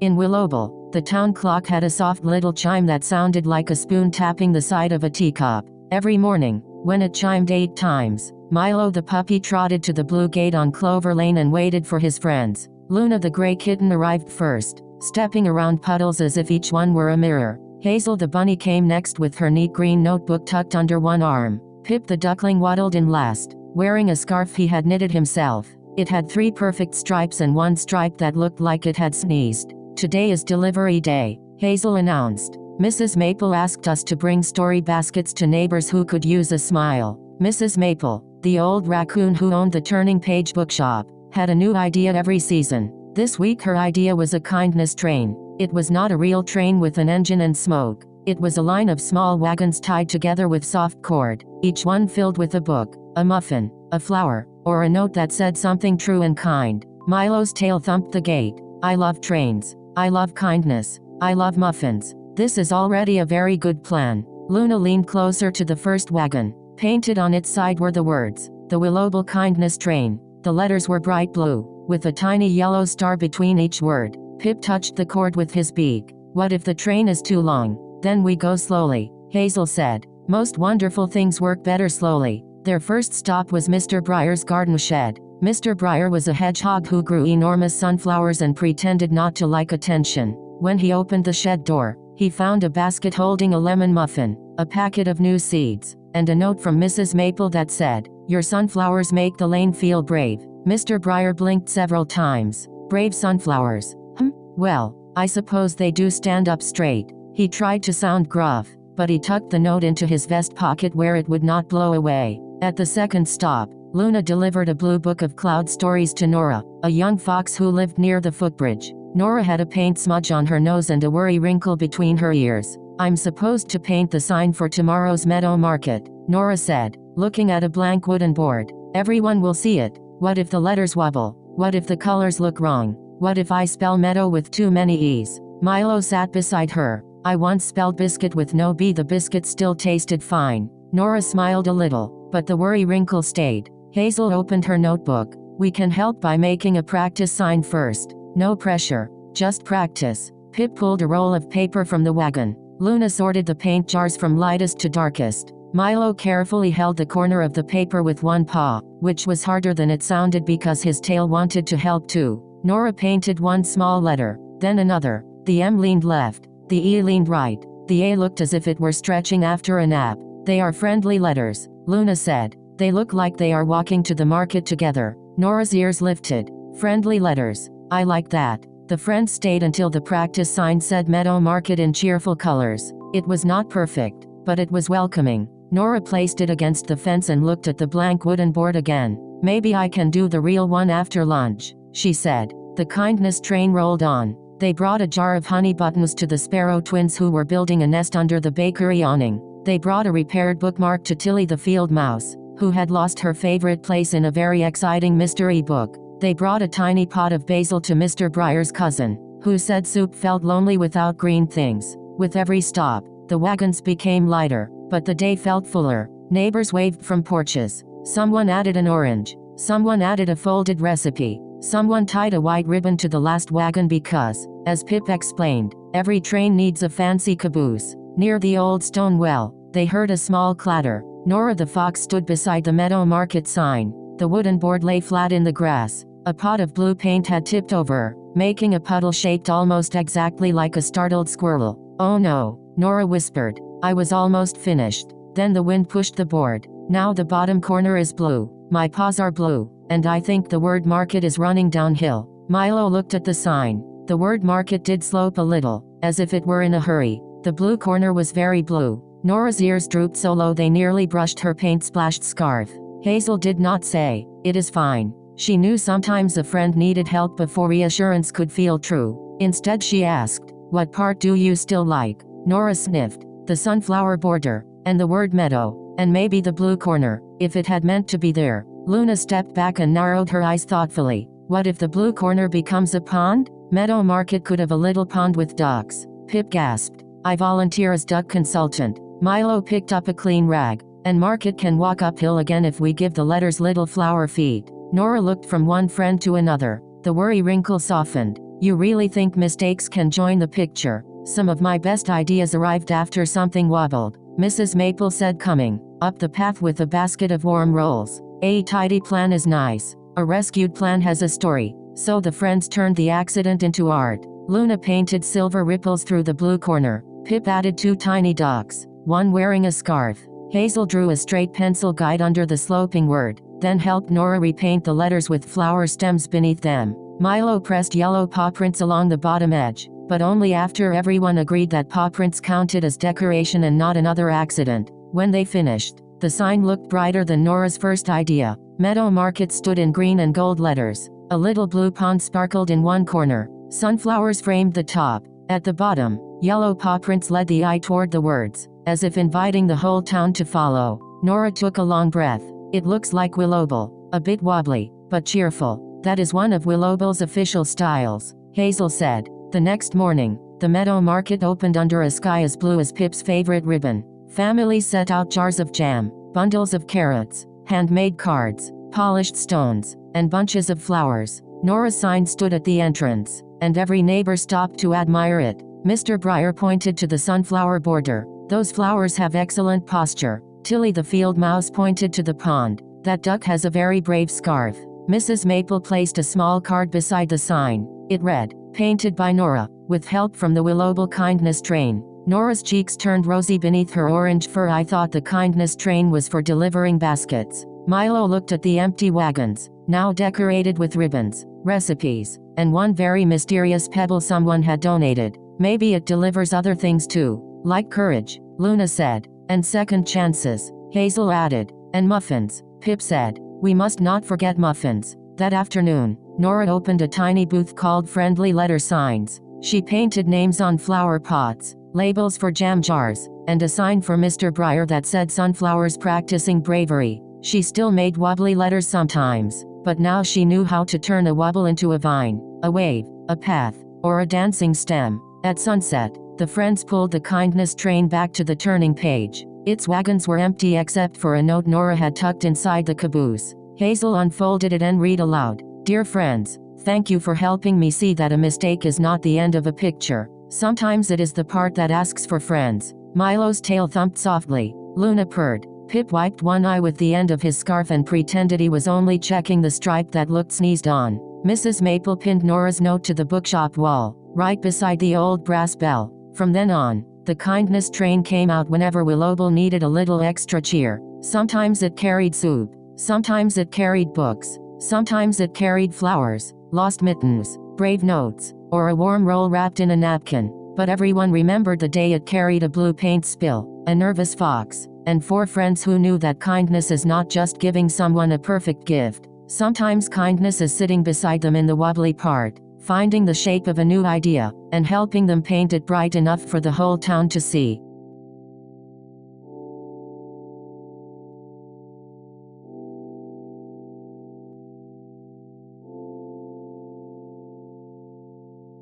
In Willowville, the town clock had a soft little chime that sounded like a spoon tapping the side of a teacup. Every morning, when it chimed 8 times, Milo the puppy trotted to the blue gate on Clover Lane and waited for his friends. Luna the gray kitten arrived first, stepping around puddles as if each one were a mirror. Hazel the bunny came next with her neat green notebook tucked under one arm. Pip the duckling waddled in last, wearing a scarf he had knitted himself. It had 3 perfect stripes and 1 stripe that looked like it had sneezed. "Today is delivery day," Hazel announced. "Mrs. Maple asked us to bring story baskets to neighbors who could use a smile." Mrs. Maple, the old raccoon who owned the Turning Page bookshop, had a new idea every season. This week her idea was a kindness train. It was not a real train with an engine and smoke. It was a line of small wagons tied together with soft cord, each one filled with a book, a muffin, a flower, or a note that said something true and kind. Milo's tail thumped the gate. "I love trains. I love kindness. I love muffins. This is already a very good plan." Luna leaned closer to the first wagon. Painted on its side were the words, "The Willowville Kindness Train." The letters were bright blue, with a tiny yellow star between each word. Pip touched the cord with his beak. "What if the train is too long? Then we go slowly," Hazel said. "Most wonderful things work better slowly." Their first stop was Mr. Brier's garden shed. Mr. Brier was a hedgehog who grew enormous sunflowers and pretended not to like attention. When he opened the shed door, he found a basket holding a lemon muffin, a packet of new seeds, and a note from Mrs. Maple that said, "Your sunflowers make the lane feel brave." Mr. Brier blinked several times. "Brave sunflowers? Well, I suppose they do stand up straight." He tried to sound gruff, but he tucked the note into his vest pocket where it would not blow away. At the second stop, Luna delivered a blue book of cloud stories to Nora, a young fox who lived near the footbridge. Nora had a paint smudge on her nose and a worry wrinkle between her ears. "I'm supposed to paint the sign for tomorrow's Meadow Market," Nora said, looking at a blank wooden board. "Everyone will see it. What if the letters wobble? What if the colors look wrong? What if I spell meadow with too many E's?" Milo sat beside her. "I once spelled biscuit with no B. The biscuit still tasted fine." Nora smiled a little, but the worry wrinkle stayed. Hazel opened her notebook. "We can help by making a practice sign first. No pressure. Just practice." Pip pulled a roll of paper from the wagon. Luna sorted the paint jars from lightest to darkest. Milo carefully held the corner of the paper with one paw, which was harder than it sounded because his tail wanted to help too. Nora painted one small letter, then another. The M leaned left. The E leaned right. The A looked as if it were stretching after a nap. "They are friendly letters," Luna said. "They look like they are walking to the market together." Nora's ears lifted. "Friendly letters. I like that." The friends stayed until the practice sign said Meadow Market in cheerful colors. It was not perfect, but it was welcoming. Nora placed it against the fence and looked at the blank wooden board again. "Maybe I can do the real one after lunch," she said. The kindness train rolled on. They brought a jar of honey buttons to the Sparrow twins who were building a nest under the bakery awning. They brought a repaired bookmark to Tilly the field mouse, who had lost her favorite place in a very exciting mystery book. They brought a tiny pot of basil to Mr. Brier's cousin, who said soup felt lonely without green things. With every stop, the wagons became lighter, but the day felt fuller. Neighbors waved from porches. Someone added an orange. Someone added a folded recipe. Someone tied a white ribbon to the last wagon because, as Pip explained, every train needs a fancy caboose. Near the old stone well, they heard a small clatter. Nora the fox stood beside the Meadow Market sign. The wooden board lay flat in the grass. A pot of blue paint had tipped over, making a puddle shaped almost exactly like a startled squirrel. "Oh no," Nora whispered. "I was almost finished." Then the wind pushed the board. "Now the bottom corner is blue. My paws are blue, and I think the word market is running downhill." Milo looked at the sign. The word market did slope a little, as if it were in a hurry. The blue corner was very blue. Nora's ears drooped so low they nearly brushed her paint-splashed scarf. Hazel did not say, "It is fine." She knew sometimes a friend needed help before reassurance could feel true. Instead she asked, "What part do you still like?" Nora sniffed. "The sunflower border, and the word meadow, and maybe the blue corner, if it had meant to be there." Luna stepped back and narrowed her eyes thoughtfully. "What if the blue corner becomes a pond? Meadow Market could have a little pond with ducks." Pip gasped. "I volunteer as duck consultant." Milo picked up a clean rag. "And Market can walk uphill again if we give the letters little flower feet." Nora looked from one friend to another. The worry wrinkle softened. You really think mistakes can join the picture? Some of my best ideas arrived after something wobbled, Mrs. Maple said, coming up the path with a basket of warm rolls. A tidy plan is nice. A rescued plan has a story. So the friends turned the accident into art. Luna painted silver ripples through the blue corner. Pip added 2 tiny ducks, one wearing a scarf. Hazel drew a straight pencil guide under the sloping word, then helped Nora repaint the letters with flower stems beneath them. Milo pressed yellow paw prints along the bottom edge, but only after everyone agreed that paw prints counted as decoration and not another accident. When they finished, the sign looked brighter than Nora's first idea. Meadow Market stood in green and gold letters. A little blue pond sparkled in one corner. Sunflowers framed the top. At the bottom, yellow paw prints led the eye toward the words, as if inviting the whole town to follow. Nora took a long breath. It looks like Willowable, a bit wobbly, but cheerful. That is one of Willowable's official styles, Hazel said. The next morning, the Meadow Market opened under a sky as blue as Pip's favorite ribbon. Families set out jars of jam, bundles of carrots, handmade cards, polished stones, and bunches of flowers. Nora's sign stood at the entrance, and every neighbor stopped to admire it. Mr. Briar pointed to the sunflower border. Those flowers have excellent posture. Tilly the field mouse pointed to the pond. That duck has a very brave scarf. Mrs. Maple placed a small card beside the sign. It read, "Painted by Nora, with help from the Willowable Kindness Train." Nora's cheeks turned rosy beneath her orange fur. I thought the kindness train was for delivering baskets. Milo looked at the empty wagons, now decorated with ribbons, recipes, and one very mysterious pebble someone had donated. Maybe it delivers other things too, like courage, Luna said, and second chances, Hazel added, and muffins, Pip said. We must not forget muffins. That afternoon, Nora opened a tiny booth called Friendly Letter Signs. She painted names on flower pots, labels for jam jars, and a sign for Mr. Briar that said sunflowers practicing bravery. She still made wobbly letters sometimes, but now she knew how to turn a wobble into a vine, a wave, a path, or a dancing stem. At sunset, the friends pulled the kindness train back to the turning page. Its wagons were empty except for a note Nora had tucked inside the caboose. Hazel unfolded it and read aloud. Dear friends, thank you for helping me see that a mistake is not the end of a picture. Sometimes it is the part that asks for friends. Milo's tail thumped softly. Luna purred. Pip wiped one eye with the end of his scarf and pretended he was only checking the stripe that looked sneezed on. Mrs. Maple pinned Nora's note to the bookshop wall, right beside the old brass bell. From then on, the kindness train came out whenever Willowable needed a little extra cheer. Sometimes it carried soup. Sometimes it carried books. Sometimes it carried flowers, lost mittens, brave notes, or a warm roll wrapped in a napkin. But everyone remembered the day it carried a blue paint spill, a nervous fox, and 4 friends who knew that kindness is not just giving someone a perfect gift. Sometimes kindness is sitting beside them in the wobbly part, finding the shape of a new idea, and helping them paint it bright enough for the whole town to see.